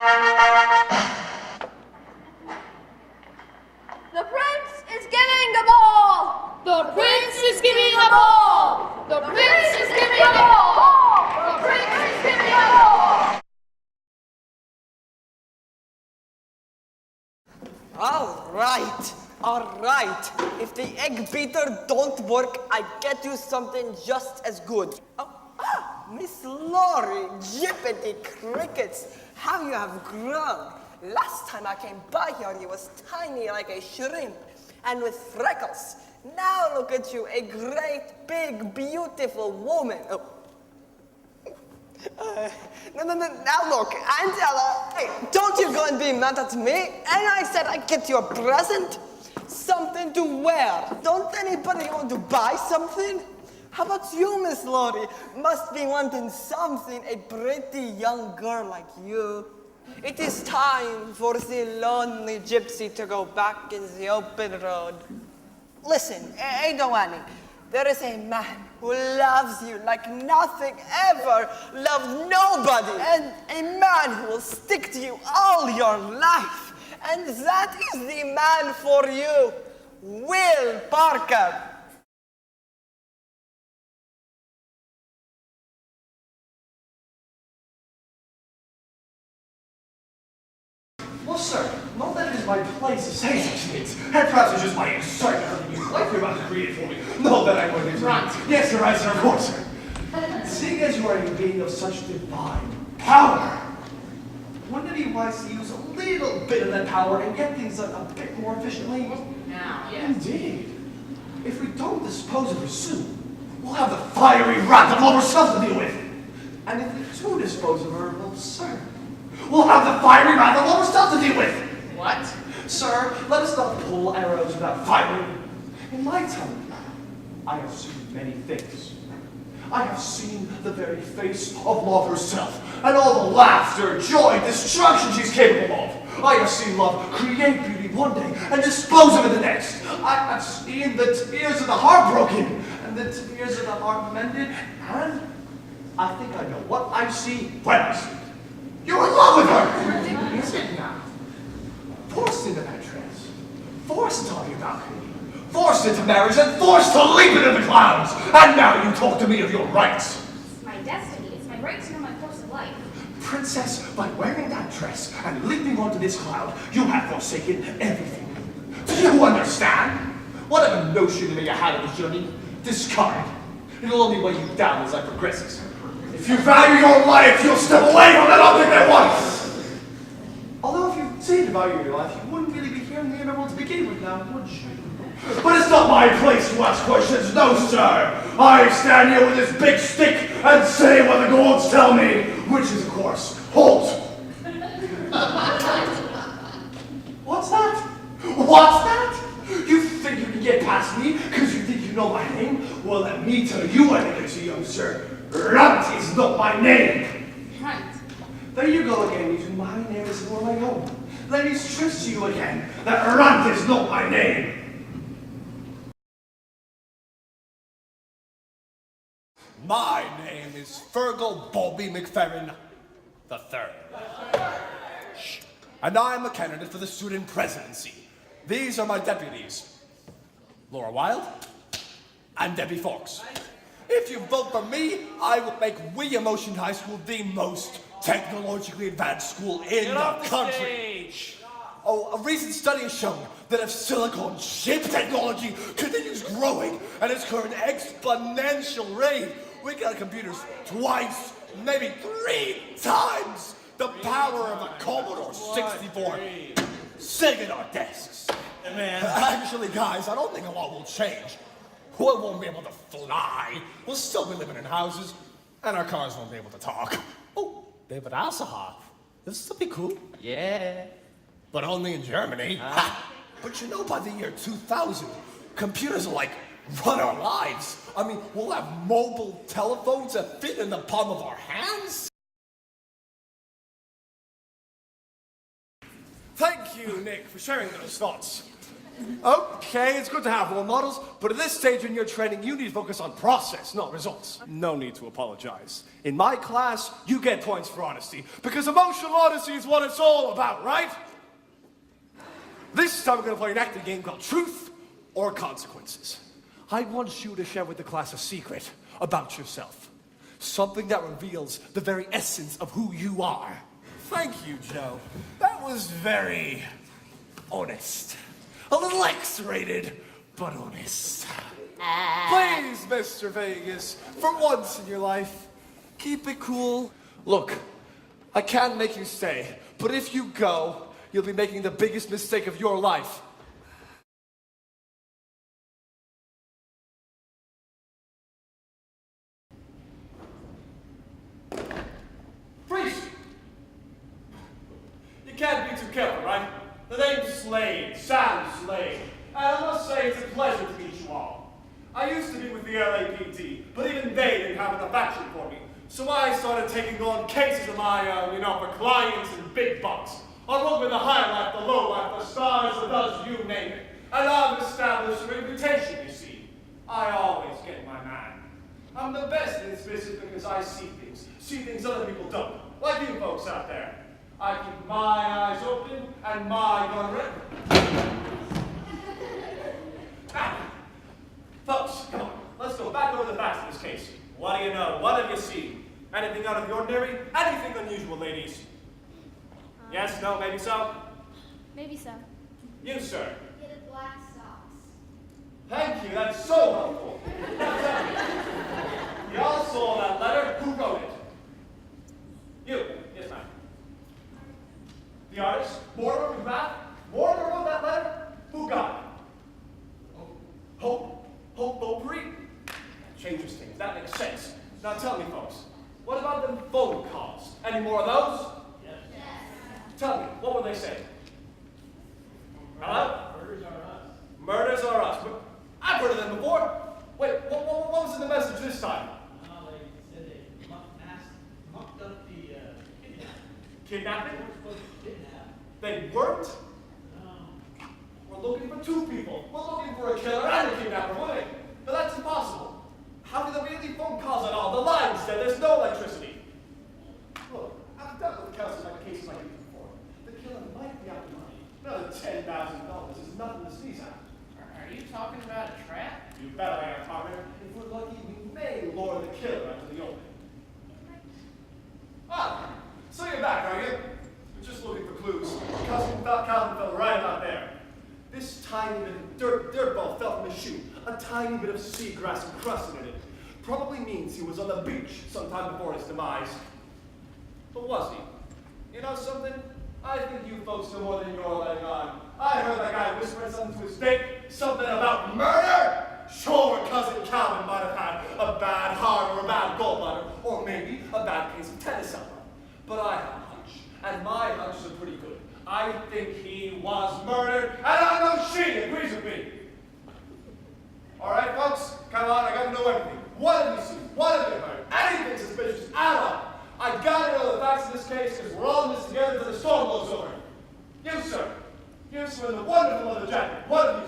The prince is giving a ball! The prince is giving a ball! The prince is giving a ball! The prince is giving a ball! All right. If the egg beater don't work, I get you something just as good. Miss Laurie, jippity crickets, how you have grown. Last time I came by here, you was tiny like a shrimp and with freckles. Now look at you, a great, big, beautiful woman. No, now look, Angela, hey, don't you go and be mad at me. And I said I'd get you a present. Something to wear. Don't anybody want to buy something? How about you, Miss Laurie? Must be wanting something, a pretty young girl like you. It is time for the lonely gypsy to go back in the open road. Listen, Adoani, there is a man who loves you like nothing ever loved nobody, and a man who will stick to you all your life. And that is the man for you, Will Parker. Well, sir, not that it is my place to say such things, and perhaps it's just my excitement you like you're about to create for me. No, that I wouldn't. Right. Yes, sir, right, sir, of course, sir. Seeing as you are a being of such divine power, wouldn't it be wise to use a little bit of that power and get things done a bit more efficiently? Now, yes. Indeed. If we don't dispose of her soon, we'll have the fiery wrath of all herself to deal with. And if we do dispose of her, well, sir, we'll have the fiery wrath of all herself to deal with. What? Sir, let us not pull arrows without firing. In my time, I have seen many things. I have seen the very face of love herself, and all the laughter, joy, destruction she's capable of. I have seen love create beauty one day and dispose of it the next. I have seen the tears of the heart broken and the tears of the heart mended, and I think I know what I see when I see it. You're in love with her! Is it now? Forced into that trance, forced to talk about her, forced into marriage, and forced to leap into the clouds. And now you talk to me of your rights. It's my destiny. It's my right to know my course of life. Princess, by wearing that dress and leaping onto this cloud, you have forsaken everything. Do you understand? Whatever notion you may have had of this journey, discard it. It'll only weigh you down as life progresses. If you value your life, you'll step away from that object at once. Although if you did value your life, you wouldn't really be here in the inner world to begin with now, would you? But it's not my place to ask questions, no, sir. I stand here with this big stick and say what the gods tell me, which is, of course, halt. What's that? What's that? You think you can get past me because you think you know my name? Well, let me tell you what it is, young sir. Runt is not my name. Runt. There you go again, using my name as if it were my own. Let me stress to you again that Runt is not my name. My name is Fergal Bobby McFerrin III. And I'm a candidate for the student presidency. These are my deputies, Laura Wilde and Debbie Fox. If you vote for me, I will make William Ocean High School the most technologically advanced school in the country. Oh, a recent study has shown that if silicon chip technology continues growing at its current exponential rate, we can have computers twice, maybe 3 times the power of a Commodore 64 sitting at our desks. Man, actually, guys, I don't think a lot will change. We won't be able to fly. We'll still be living in houses, and our cars won't be able to talk. Oh, David Hasselhoff. This will be cool. Yeah. But only in Germany. But you know, by the year 2000, computers will, run our lives. I mean, we'll have mobile telephones that fit in the palm of our hands. Thank you, Nick, for sharing those thoughts. Okay, it's good to have role models, but at this stage in your training, you need to focus on process, not results. No need to apologize. In my class, you get points for honesty, because emotional honesty is what it's all about, right? This time we're going to play an acting game called Truth or Consequences. I want you to share with the class a secret about yourself. Something that reveals the very essence of who you are. Thank you, Joe. That was very honest. A little X-rated, but honest. Please, Mr. Vegas, for once in your life, keep it cool. Look, I can't make you stay, but if you go, you'll be making the biggest mistake of your life. Freeze! You can't be too careful, right? The name's Slade, Sam Slade. And I must say it's a pleasure to meet you all. I used to be with the LAPD, but even they didn't have enough action for me. So I started taking on cases of my own, for clients and big bucks. I work with the high life, the low life, the stars, the does, you name it. And I've established a reputation, you see. I always get my man. I'm the best in this business because I see things other people don't. Like you folks out there. I keep my eyes open and my gun ready. Now, folks, come on. Let's go back over the facts of this case. What do you know? What have you seen? Anything out of the ordinary? Anything unusual, ladies? Yes, no, maybe so? Maybe so. You, sir. Get a black socks. Thank you, that's so helpful. Now tell me, y'all saw that letter? Who wrote it? You. Yes, ma'am. The artist? Mortimer McGrath? Mortimer wrote that letter? Who got it? Hope Beaupre? Changes things, that makes sense. Now tell me, folks, what about them phone calls? Any more of those? Yes. Tell me, what were they saying? Hello? Murders are us. Murders are us. I've heard of them before. Wait, what was in the message this time? They said they mucked up the kidnapping. Kidnapping? They were supposed to kidnap. They weren't? No. We're looking for two people. We're looking for a killer and a kidnapper, weren't we? But that's impossible. How do they really phone calls at all? The line's dead. There's no electricity. Look, I've dealt with cases like this before. The killer might be out of money. Another $10,000 is nothing to sneeze at. Are you talking about a trap? You bet I am, partner. If we're lucky, we may lure the killer out to the open. Ah, so you're back, are you? We're just looking for clues. Calvin fell right about there. This tiny bit of dirt ball fell from his shoe. A tiny bit of seagrass encrusted in it. Probably means he was on the beach sometime before his demise. But was he? You know something? I think you folks know more than you're letting on. I heard that guy whispering something to his date, something about murder! Sure, Cousin Calvin might have had a bad heart or a bad gallbladder, or maybe a bad case of tennis elbow. But I have a hunch, and my hunches are pretty good. I think he was murdered, and I know she agrees with me. All right, folks, come on, I gotta know everything. What have you seen? What have you heard? Anything suspicious at all? I gotta know the facts of this case because we're all in this together until the storm blows over. You, sir. You, sir, in the wonderful leather jacket. What have you